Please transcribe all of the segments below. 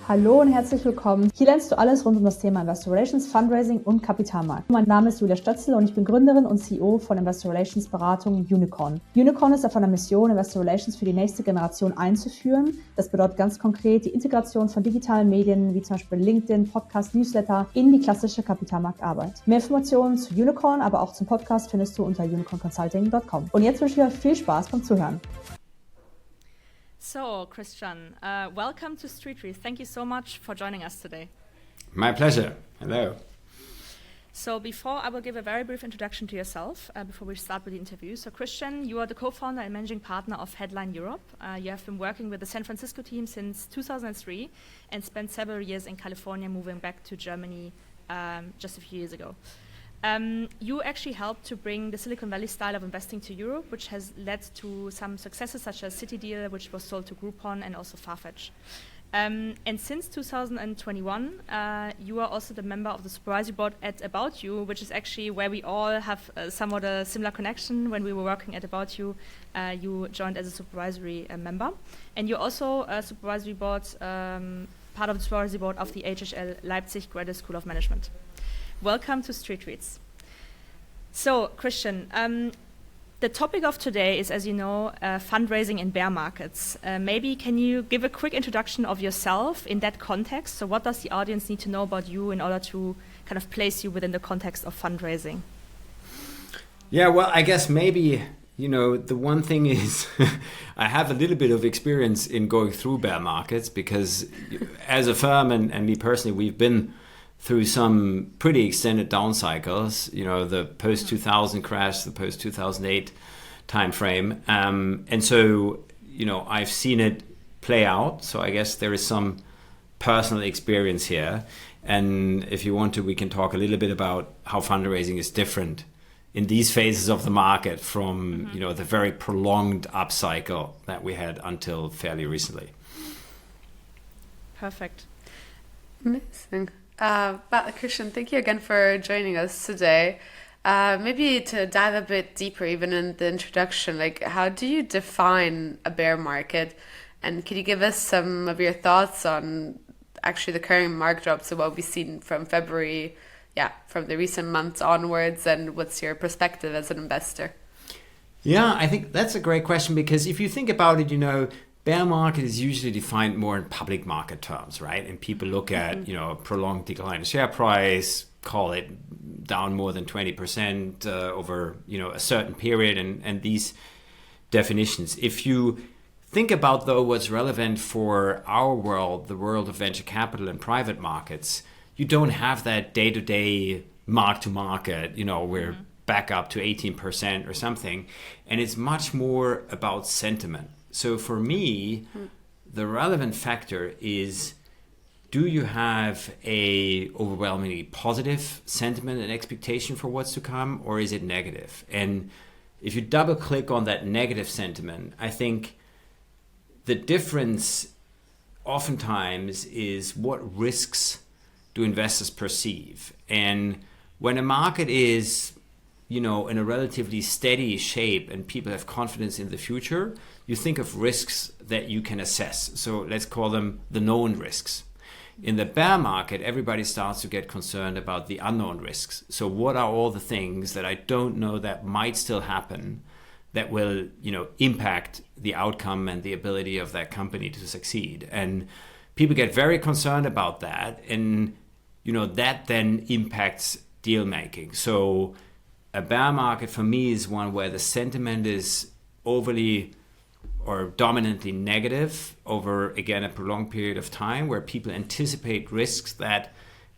Hallo und herzlich willkommen. Hier lernst du alles rund um das Thema Investor Relations, Fundraising und Kapitalmarkt. Mein Name ist Julia Stötzel und ich bin Gründerin und CEO von Investor Relations Beratung Unicorn. Unicorn ist auf einer Mission, Investor Relations für die nächste Generation einzuführen. Das bedeutet ganz konkret die Integration von digitalen Medien wie zum Beispiel LinkedIn, Podcast, Newsletter in die klassische Kapitalmarktarbeit. Mehr Informationen zu Unicorn, aber auch zum Podcast findest du unter unicornconsulting.com. Und jetzt wünsche ich euch viel Spaß beim Zuhören. So, Christian, welcome to Street Trees. Thank you so much for joining us today. My pleasure. Hello. So before I will give a very brief introduction to yourself, before we start with the interview. So Christian, you are the co-founder and managing partner of Headline Europe. You have been working with the San Francisco team since 2003 and spent several years in California, moving back to Germany just a few years ago. You actually helped to bring the Silicon Valley style of investing to Europe, which has led to some successes such as City Deal, which was sold to Groupon, and also Farfetch. And since 2021, you are also the member of the supervisory board at About You, which is actually where we all have somewhat a similar connection. When we were working at About You, you joined as a supervisory member. And you're also a supervisory board, part of the supervisory board of the HHL Leipzig Graduate School of Management. Welcome to Street Reads. So, Christian, the topic of today is, as you know, fundraising in bear markets. Maybe can you give a quick introduction of yourself in that context? So what does the audience need to know about you in order to kind of place you within the context of fundraising? Yeah, well, I guess maybe, the one thing is I have a little bit of experience in going through bear markets because as a firm and me personally, we've been through some pretty extended down cycles, the post-2000 crash, the post-2008 timeframe. And so, I've seen it play out. So I guess there is some personal experience here. And if you want to, we can talk a little bit about how fundraising is different in these phases of the market from, the very prolonged upcycle that we had until fairly recently. Perfect. Amazing. Christian, thank you again for joining us today. Maybe to dive a bit deeper, even in the introduction, how do you define a bear market? And can you give us some of your thoughts on actually the current market drop, so what we've seen from February, from the recent months onwards, and what's your perspective as an investor? Yeah, I think that's a great question because if you think about it, bear market is usually defined more in public market terms, right? And people look at, a prolonged decline in share price, call it down more than 20% over, a certain period and these definitions. If you think about, though, what's relevant for our world, the world of venture capital and private markets, you don't have that day-to-day mark-to-market, we're back up to 18% or something. And it's much more about sentiment. So for me, the relevant factor is, do you have a overwhelmingly positive sentiment and expectation for what's to come, or is it negative? And if you double click on that negative sentiment, I think the difference oftentimes is what risks do investors perceive? And when a market is in a relatively steady shape and people have confidence in the future, you think of risks that you can assess. So let's call them the known risks. In the bear market, everybody starts to get concerned about the unknown risks. So what are all the things that I don't know that might still happen that will, impact the outcome and the ability of that company to succeed? And people get very concerned about that. And, that then impacts deal making. So a bear market for me is one where the sentiment is overly or dominantly negative over, again, a prolonged period of time, where people anticipate risks that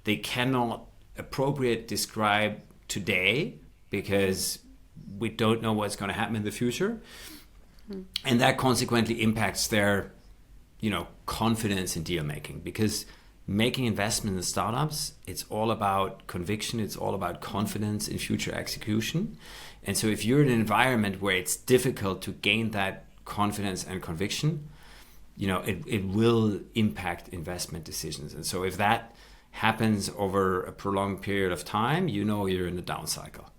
they cannot appropriately describe today because we don't know what's going to happen in the future. And that consequently impacts their, confidence in deal making, because making investment in startups, it's all about conviction, it's all about confidence in future execution. And so if you're in an environment where it's difficult to gain that confidence and conviction, it will impact investment decisions. And so if that happens over a prolonged period of time, you're in the down cycle.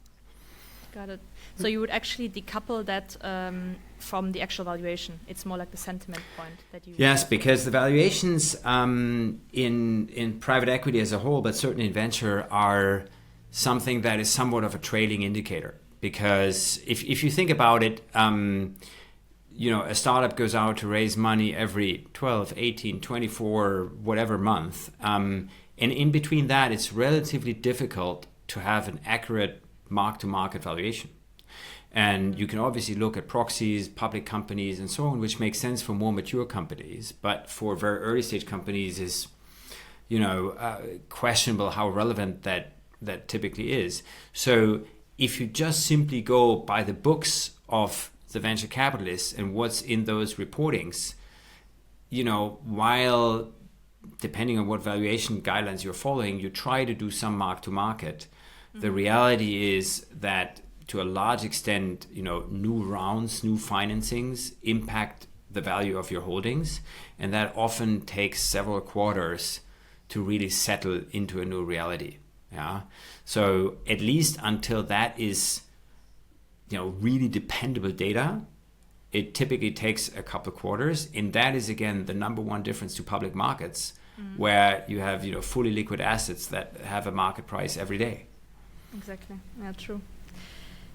Got it. So you would actually decouple that from the actual valuation. It's more like the sentiment point that you... Yes, because the valuations in private equity as a whole, but certainly in venture, are something that is somewhat of a trailing indicator. Because if you think about it, a startup goes out to raise money every 12, 18, 24, whatever month. And in between that, it's relatively difficult to have an accurate mark-to-market valuation. And you can obviously look at proxies, public companies, and so on, which makes sense for more mature companies. But for very early stage companies is, questionable how relevant that typically is. So if you just simply go by the books of the venture capitalists and what's in those reportings, while depending on what valuation guidelines you're following, you try to do some mark-to-market. The reality is that to a large extent, new rounds, new financings impact the value of your holdings. And that often takes several quarters to really settle into a new reality. Yeah. So at least until that is, really dependable data, it typically takes a couple of quarters. And that is, again, the number one difference to public markets, where you have, fully liquid assets that have a market price every day. Exactly. Yeah, true.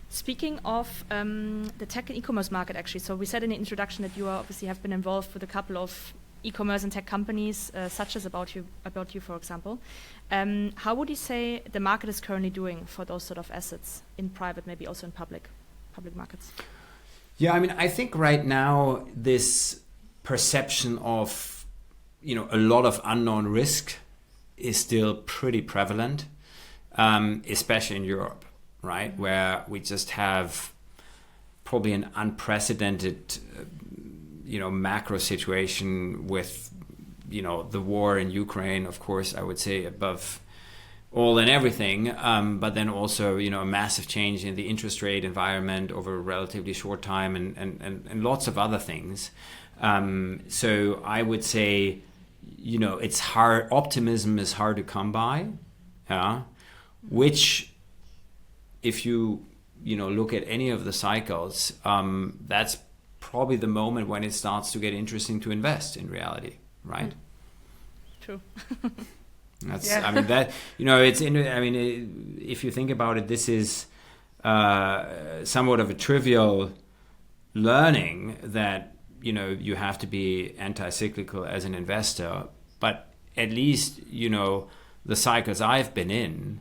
Speaking of the tech and e-commerce market, actually, so we said in the introduction that you obviously have been involved with a couple of e-commerce and tech companies, such as About You, for example. How would you say the market is currently doing for those sort of assets in private, maybe also in public markets? Yeah, I think right now this perception of, a lot of unknown risk is still pretty prevalent. Especially in Europe, right, where we just have probably an unprecedented, macro situation with, the war in Ukraine, of course, I would say above all and everything, but then also, a massive change in the interest rate environment over a relatively short time and lots of other things. So I would say, it's hard, optimism is hard to come by, yeah. Which, if you look at any of the cycles, that's probably the moment when it starts to get interesting to invest in reality, right? True. That's, Yeah. if you think about it, this is somewhat of a trivial learning that, you have to be anti-cyclical as an investor, but at least, the cycles I've been in,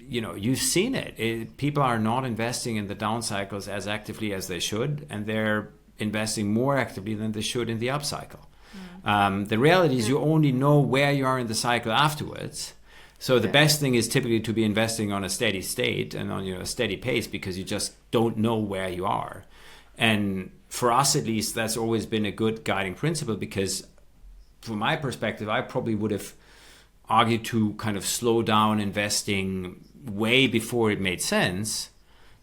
you've seen it. People are not investing in the down cycles as actively as they should, and they're investing more actively than they should in the up cycle. The reality is you only know where you are in the cycle afterwards. So the best thing is typically to be investing on a steady state and on a steady pace, because you just don't know where you are. And for us, at least, that's always been a good guiding principle, because from my perspective, I probably would have argued to kind of slow down investing way before it made sense,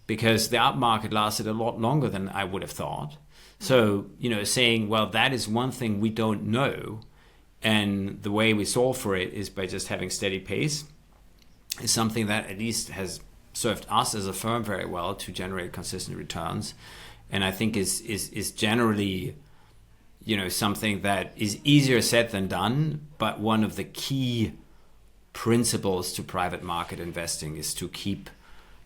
because the up market lasted a lot longer than I would have thought. So, saying, well, that is one thing we don't know, and the way we solve for it is by just having steady pace, is something that at least has served us as a firm very well to generate consistent returns. And I think is generally, something that is easier said than done, but one of the key principles to private market investing is to keep,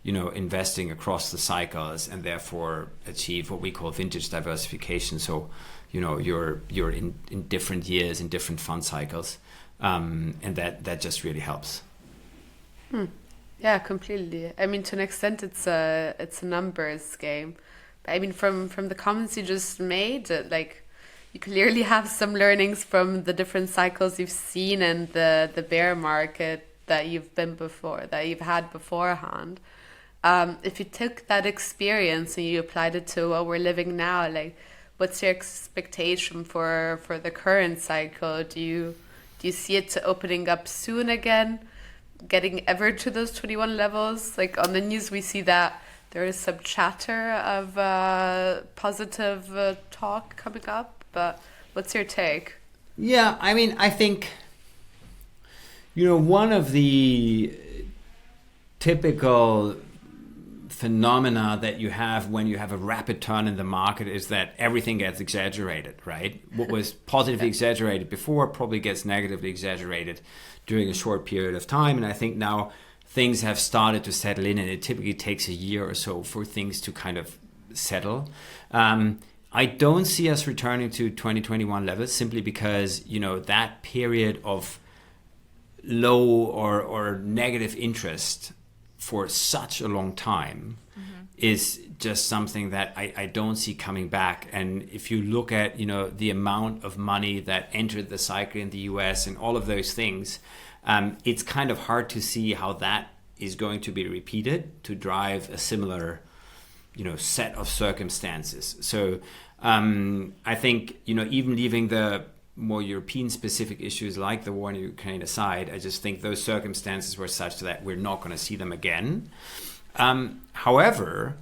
investing across the cycles and therefore achieve what we call vintage diversification. So, you're in different years, in different fund cycles, and that just really helps. Yeah, completely. To an extent, it's a numbers game. But from the comments you just made, you clearly have some learnings from the different cycles you've seen and the bear market that you've had beforehand. If you took that experience and you applied it to what we're living now, what's your expectation for the current cycle? Do you see it opening up soon again, getting ever to those 21 levels? On the news, we see that there is some chatter of positive talk coming up, but what's your take? Yeah, I think, one of the typical phenomena that you have when you have a rapid turn in the market is that everything gets exaggerated, right? What was positively exaggerated before probably gets negatively exaggerated during a short period of time. And I think now things have started to settle in, and it typically takes a year or so for things to kind of settle. I don't see us returning to 2021 levels simply because, that period of low or negative interest for such a long time is just something that I don't see coming back. And if you look at, the amount of money that entered the cycle in the US and all of those things, it's kind of hard to see how that is going to be repeated to drive a similar, set of circumstances. So I think, even leaving the more European-specific issues like the war in Ukraine aside, I just think those circumstances were such that we're not going to see them again. However,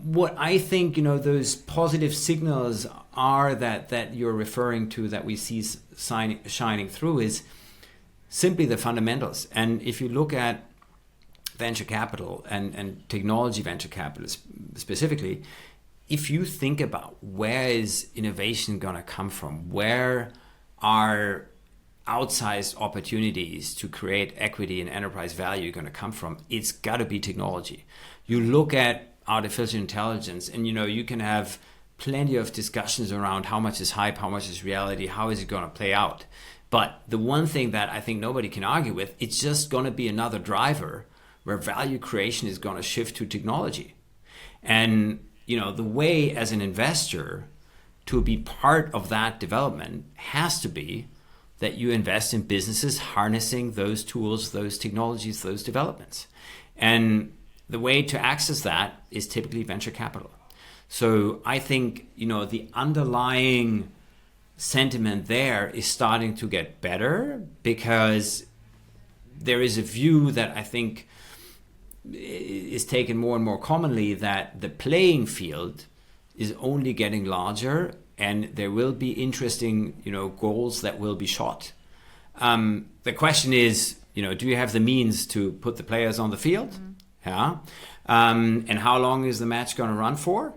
what I think, those positive signals are that you're referring to, that we see shining through, is simply the fundamentals. And if you look at venture capital and technology venture capital specifically, if you think about where is innovation going to come from, where are outsized opportunities to create equity and enterprise value going to come from, it's got to be technology. You look at artificial intelligence and, you can have plenty of discussions around how much is hype, how much is reality, how is it going to play out. But the one thing that I think nobody can argue with, it's just going to be another driver where value creation is going to shift to technology. And the way as an investor to be part of that development has to be that you invest in businesses harnessing those tools, those technologies, those developments. And the way to access that is typically venture capital. So I think, the underlying sentiment there is starting to get better because there is a view that I think is taken more and more commonly, that the playing field is only getting larger and there will be interesting, goals that will be shot. The question is, do you have the means to put the players on the field? Yeah. And how long is the match going to run for?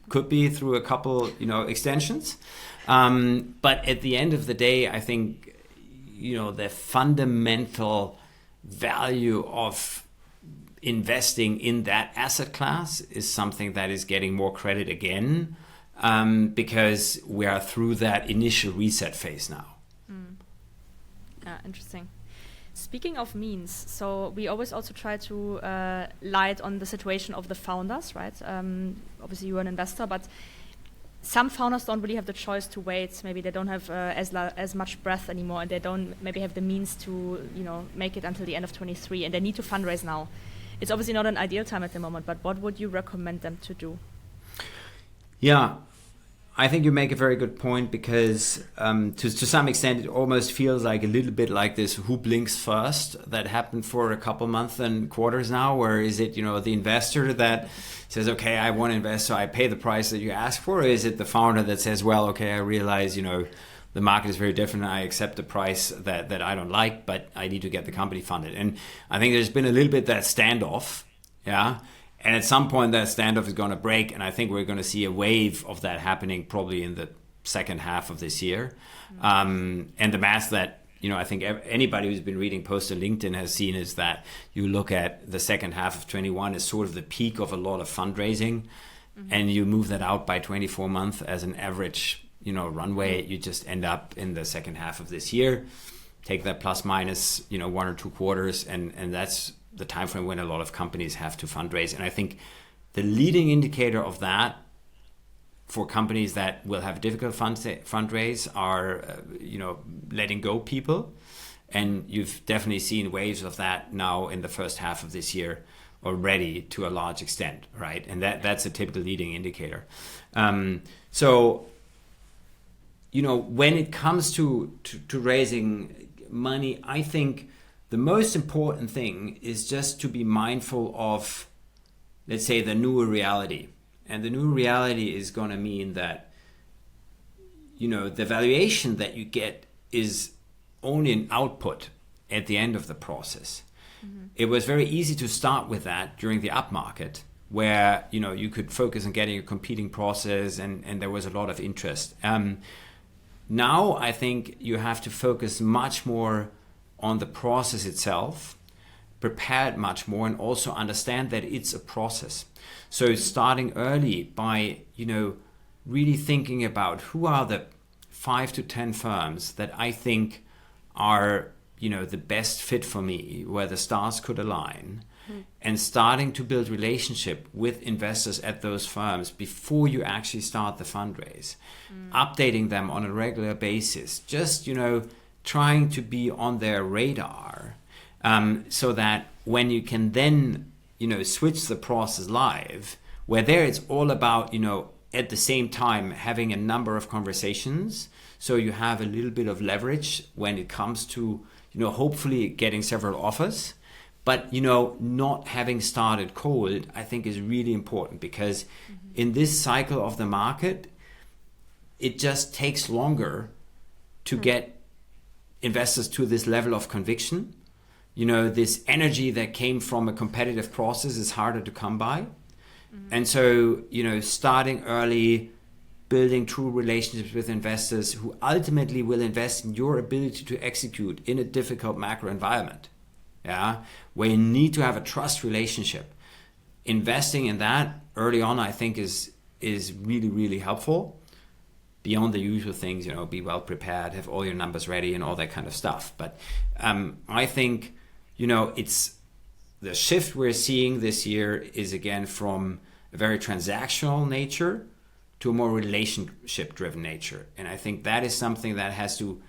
Could be through a couple, extensions. But at the end of the day, I think, the fundamental value of investing in that asset class is something that is getting more credit again, because we are through that initial reset phase now. Interesting. Speaking of means, so we always also try to light on the situation of the founders, right? Obviously you're an investor, but some founders don't really have the choice to wait. Maybe they don't have as much breath anymore, and they don't maybe have the means to make it until the end of 23, and they need to fundraise now. It's obviously not an ideal time at the moment, but what would you recommend them to do? Yeah, I think you make a very good point, because to some extent it almost feels like a little bit like this who blinks first that happened for a couple months and quarters now, where is it the investor that says, okay, I want to invest, so I pay the price that you ask for, or is it the founder that says, well, okay, I realize the market is very different, I accept the price that I don't like, but I need to get the company funded. And I think there's been a little bit that standoff, yeah. And at some point that standoff is going to break, and I think we're going to see a wave of that happening probably in the second half of this year. And the math that I think anybody who's been reading posts on LinkedIn has seen is that you look at the second half of 21 as sort of the peak of a lot of fundraising, and you move that out by 24 months as an average runway, you just end up in the second half of this year. Take that plus minus 1 or 2 quarters, and that's the time frame when a lot of companies have to fundraise. And I think the leading indicator of that for companies that will have a difficult fundraise are letting go people, and you've definitely seen waves of that now in the first half of this year already to a large extent, right? And that's a typical leading indicator. So when it comes to raising money, I think the most important thing is just to be mindful of, let's say, the newer reality. And the new reality is going to mean that, the valuation that you get is only an output at the end of the process. It was very easy to start with that during the up market, where you could focus on getting a competing process, and there was a lot of interest. Now I think you have to focus much more on the process itself, prepare it much more, and also understand that it's a process. So starting early by really thinking about who are the 5 to 10 firms that I think are the best fit for me, where the stars could align, and starting to build relationship with investors at those firms before you actually start the fundraise, updating them on a regular basis, just trying to be on their radar, so that when you can then switch the process live, where there it's all about at the same time having a number of conversations, so you have a little bit of leverage when it comes to hopefully getting several offers. But not having started cold, I think, is really important, because in this cycle of the market, it just takes longer to get investors to this level of conviction. This energy that came from a competitive process is harder to come by. And so, starting early, building true relationships with investors who ultimately will invest in your ability to execute in a difficult macro environment. Yeah, where you need to have a trust relationship. Investing in that early on, I think, is really, really helpful. Beyond the usual things, be well prepared, have all your numbers ready, and all that kind of stuff. But I think, it's the shift we're seeing this year is again from a very transactional nature to a more relationship-driven nature, and I think that is something that has to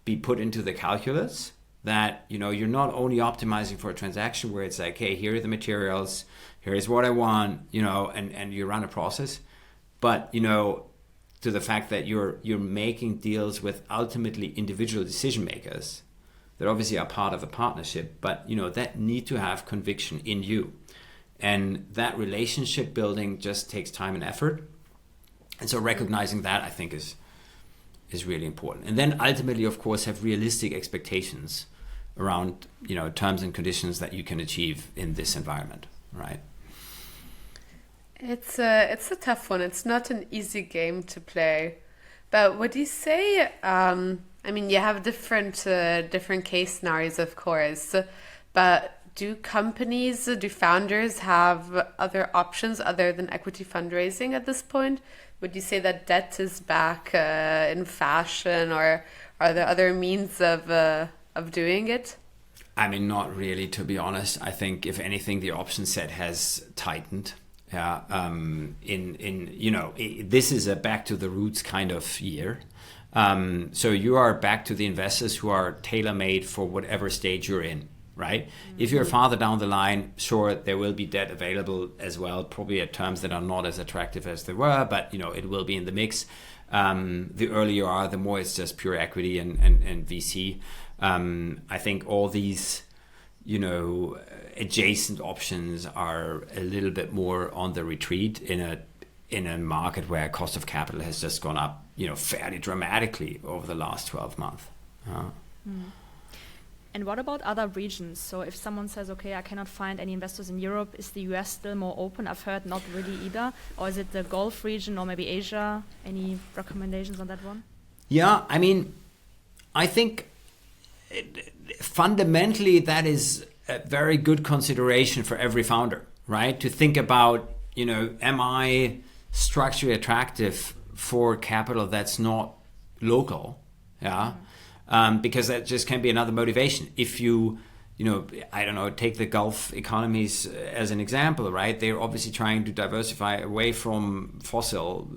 be put into the calculus. That you're not only optimizing for a transaction where it's like, hey, here are the materials, here is what I want, and you run a process, but to the fact that you're making deals with ultimately individual decision makers that obviously are part of a partnership, but that need to have conviction in you, and that relationship building just takes time and effort, and so recognizing that, I think, is really important. And then ultimately, of course, have realistic expectations around terms and conditions that you can achieve in this environment, right? It's a tough one. It's not an easy game to play. But would you say, you have different case scenarios, of course, but do founders have other options other than equity fundraising at this point? Would you say that debt is back in fashion, or are there other means of doing it? Not really, to be honest. I think if anything, the option set has tightened. Yeah. This is a back to the roots kind of year. So you are back to the investors who are tailor-made for whatever stage you're in, right? If you're farther down the line, sure, there will be debt available as well, probably at terms that are not as attractive as they were, but it will be in the mix. The earlier you are, the more it's just pure equity and VC. I think all these, adjacent options are a little bit more on the retreat in a market where cost of capital has just gone up, fairly dramatically over the last 12 months. And what about other regions? So if someone says, okay, I cannot find any investors in Europe, is the US still more open? I've heard not really either. Or is it the Gulf region or maybe Asia? Any recommendations on that one? Yeah, I think fundamentally that is a very good consideration for every founder, right? To think about, am I structurally attractive for capital that's not local? Yeah. Because that just can be another motivation. If you, take the Gulf economies as an example, right? They're obviously trying to diversify away from fossil,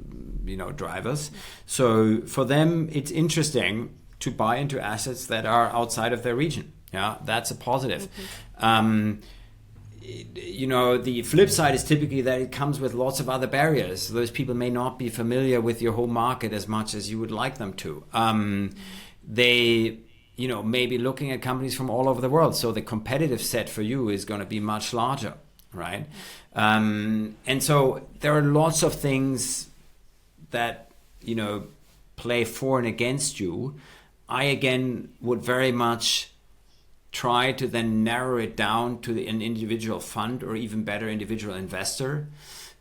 drivers. So for them, it's interesting to buy into assets that are outside of their region. Yeah, that's a positive. The flip side is typically that it comes with lots of other barriers. Those people may not be familiar with your home market as much as you would like them to. They, may be looking at companies from all over the world. So the competitive set for you is going to be much larger, right? And so there are lots of things that, play for and against you. I, again, would very much try to then narrow it down to an individual fund or even better individual investor,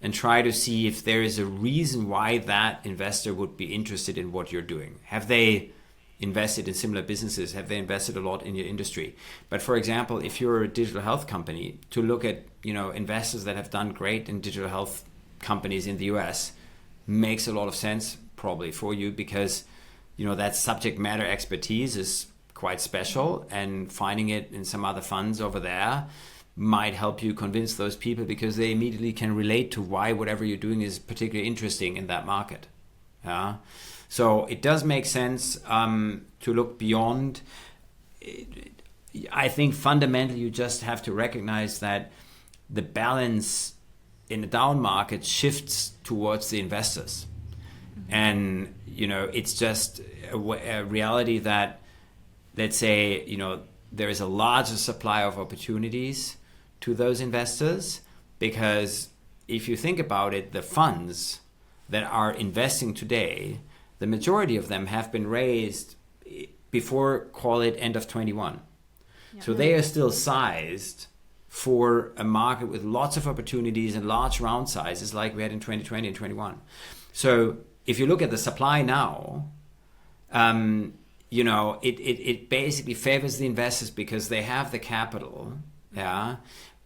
and try to see if there is a reason why that investor would be interested in what you're doing. Have they invested in similar businesses? Have they invested a lot in your industry? But for example, if you're a digital health company, to look at investors that have done great in digital health companies in the US makes a lot of sense probably for you, because that subject matter expertise is quite special, and finding it in some other funds over there might help you convince those people, because they immediately can relate to why whatever you're doing is particularly interesting in that market. Yeah. So it does make sense to look beyond. I think fundamentally you just have to recognize that the balance in a down market shifts towards the investors. And, it's just a reality that, let's say, there is a larger supply of opportunities to those investors, because if you think about it, the funds that are investing today, the majority of them have been raised before, call it, end of 21. Yeah. So they are still sized for a market with lots of opportunities and large round sizes like we had in 2020 and 21. So if you look at the supply now, it basically favors the investors because they have the capital, yeah.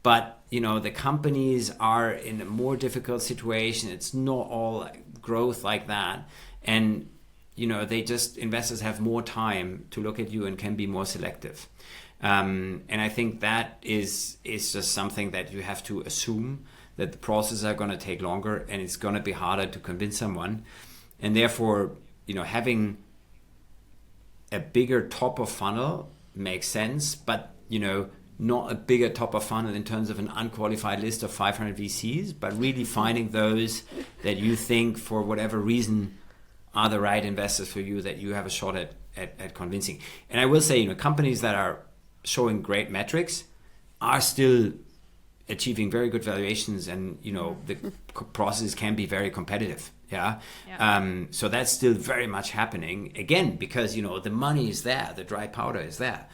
But the companies are in a more difficult situation. It's not all growth like that, and investors have more time to look at you and can be more selective. And I think that is just something that you have to assume, that the processes are going to take longer and it's going to be harder to convince someone, and therefore having a bigger top of funnel makes sense, but not a bigger top of funnel in terms of an unqualified list of 500 VCs, but really finding those that you think for whatever reason are the right investors for you, that you have a shot at convincing. And I will say, companies that are showing great metrics are still achieving very good valuations, and the processes can be very competitive. Yeah. So that's still very much happening, again, because the money is there, the dry powder is there.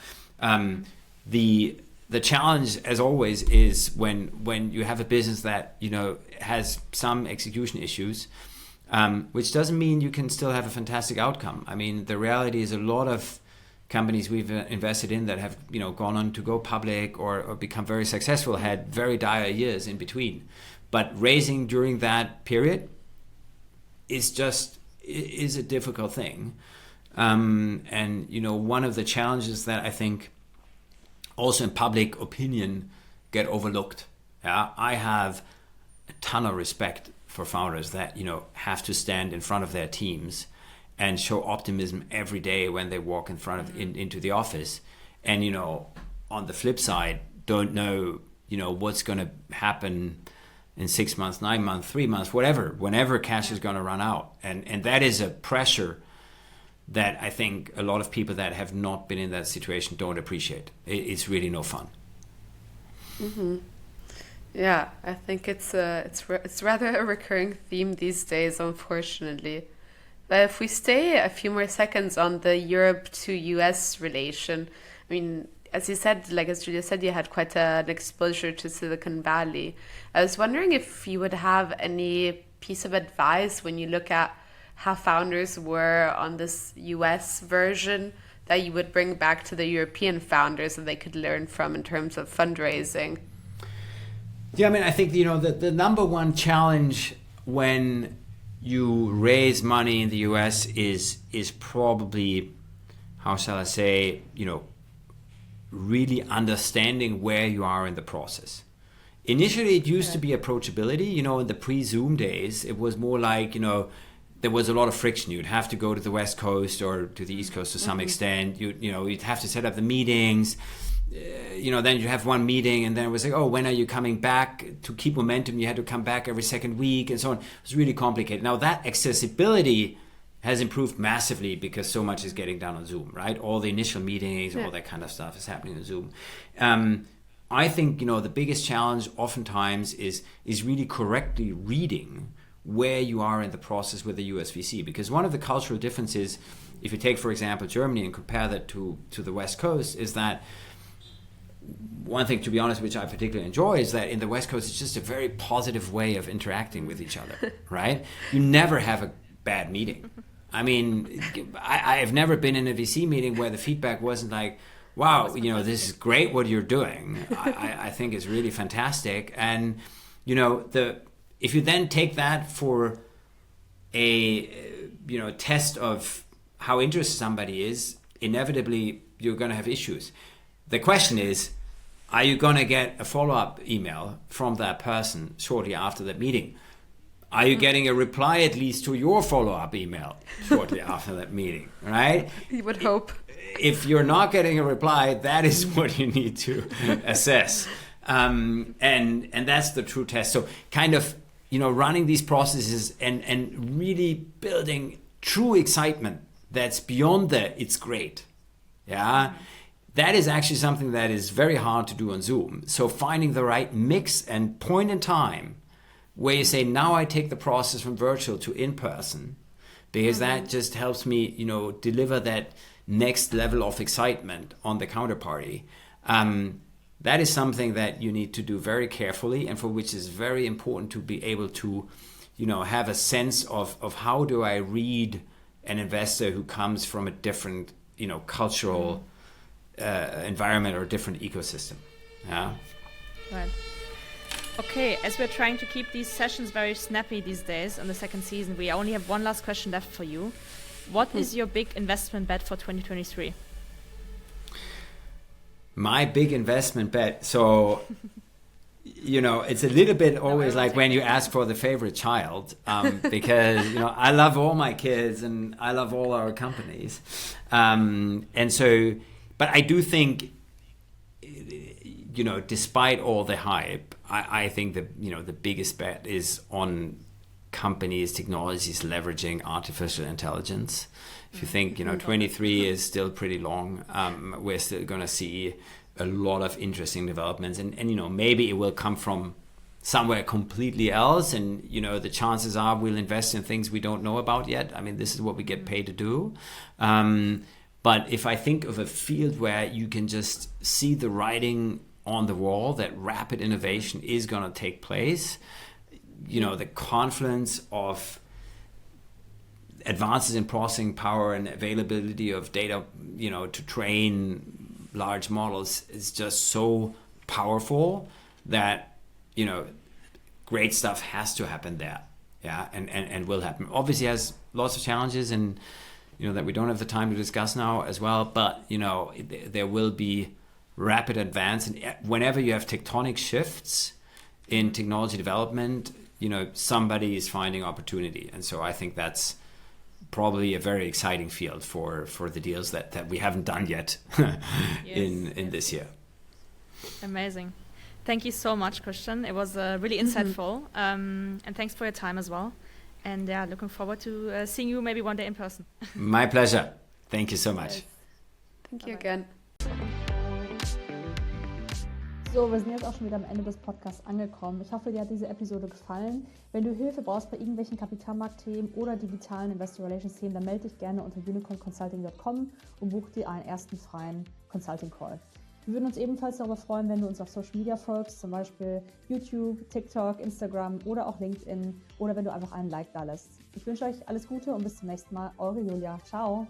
The challenge, as always, is when you have a business that has some execution issues, which doesn't mean you can still have a fantastic outcome. I mean, the reality is a lot of companies we've invested in that have gone on to go public or become very successful had very dire years in between. But raising during that period is a difficult thing. And one of the challenges that I think also in public opinion get overlooked. Yeah, I have a ton of respect for founders that have to stand in front of their teams and show optimism every day when they walk in front of into the office, and on the flip side don't know what's going to happen in 6 months, 9 months, 3 months, whenever cash is going to run out, and that is a pressure that I think a lot of people that have not been in that situation don't appreciate. It's really no fun. Mm-hmm. Yeah, I think it's rather a recurring theme these days, unfortunately. But if we stay a few more seconds on the Europe to US relation, I mean, as you said, as Julia said, you had quite an exposure to Silicon Valley. I was wondering if you would have any piece of advice when you look at how founders were on this US version that you would bring back to the European founders that they could learn from in terms of fundraising? Yeah, I mean, I think, the number one challenge when you raise money in the US is probably, how shall I say, really understanding where you are in the process. Initially, it used to be approachability. In the pre-Zoom days, it was more like, there was a lot of friction. You'd have to go to the West Coast or to the East Coast to some extent. You'd have to set up the meetings. Then you have one meeting, and then it was like, oh, when are you coming back? To keep momentum, you had to come back every second week and so on. It was really complicated. Now that accessibility has improved massively because so much is getting done on Zoom, right? All the initial meetings, all that kind of stuff is happening on Zoom. I think, the biggest challenge oftentimes is really correctly reading where you are in the process with the USVC, because one of the cultural differences, if you take, for example, Germany and compare that to the West Coast, is that one thing, to be honest, which I particularly enjoy is that in the West Coast, it's just a very positive way of interacting with each other, right? You never have a bad meeting. I mean, I've never been in a VC meeting where the feedback wasn't like, wow, this is great what you're doing. I think it's really fantastic. And, if you then take that for a, test of how interested somebody is, inevitably you're going to have issues. The question is, are you going to get a follow-up email from that person shortly after that meeting? Are you getting a reply at least to your follow-up email shortly after that meeting, right? You would hope. If you're not getting a reply, that is what you need to assess. And that's the true test. So kind of, running these processes and really building true excitement that's beyond the it's great. Yeah. That is actually something that is very hard to do on Zoom. So finding the right mix and point in time where you say, now I take the process from virtual to in-person, because that just helps me, deliver that next level of excitement on the counterparty. That is something that you need to do very carefully, and for which is very important to be able to, have a sense of how do I read an investor who comes from a different, cultural environment or different ecosystem. Yeah. Right. Okay, as we're trying to keep these sessions very snappy these days on the second season, we only have one last question left for you. What is your big investment bet for 2023? My big investment bet. So, it's a little bit always like when you ask for the favorite child, because, I love all my kids and I love all our companies. But I do think, despite all the hype, I think that, the biggest bet is on companies, technologies leveraging artificial intelligence. If you think, 23 is still pretty long, we're still going to see a lot of interesting developments. And maybe it will come from somewhere completely else. And, the chances are we'll invest in things we don't know about yet. I mean, this is what we get paid to do. But if I think of a field where you can just see the writing on the wall that rapid innovation is going to take place, the confluence of advances in processing power and availability of data, to train large models is just so powerful that, great stuff has to happen there. Yeah, and will happen. Obviously has lots of challenges and, that we don't have the time to discuss now as well. But, there will be rapid advance. And whenever you have tectonic shifts in technology development, somebody is finding opportunity. And so I think that's probably a very exciting field for the deals that we haven't done yet in this year. Amazing. Thank you so much, Christian. It was really insightful. And thanks for your time as well. And looking forward to seeing you maybe one day in person. My pleasure. Thank you so much. Thank you again. So, wir sind jetzt auch schon wieder am Ende des Podcasts angekommen. Ich hoffe, dir hat diese Episode gefallen. Wenn du Hilfe brauchst bei irgendwelchen Kapitalmarktthemen oder digitalen Investor Relations Themen, dann melde dich gerne unter unicornconsulting.com und buch dir einen ersten freien Consulting Call. Wir würden uns ebenfalls darüber freuen, wenn du uns auf Social Media folgst, zum Beispiel YouTube, TikTok, Instagram oder auch LinkedIn, oder wenn du einfach einen Like da lässt. Ich wünsche euch alles Gute und bis zum nächsten Mal. Eure Julia. Ciao.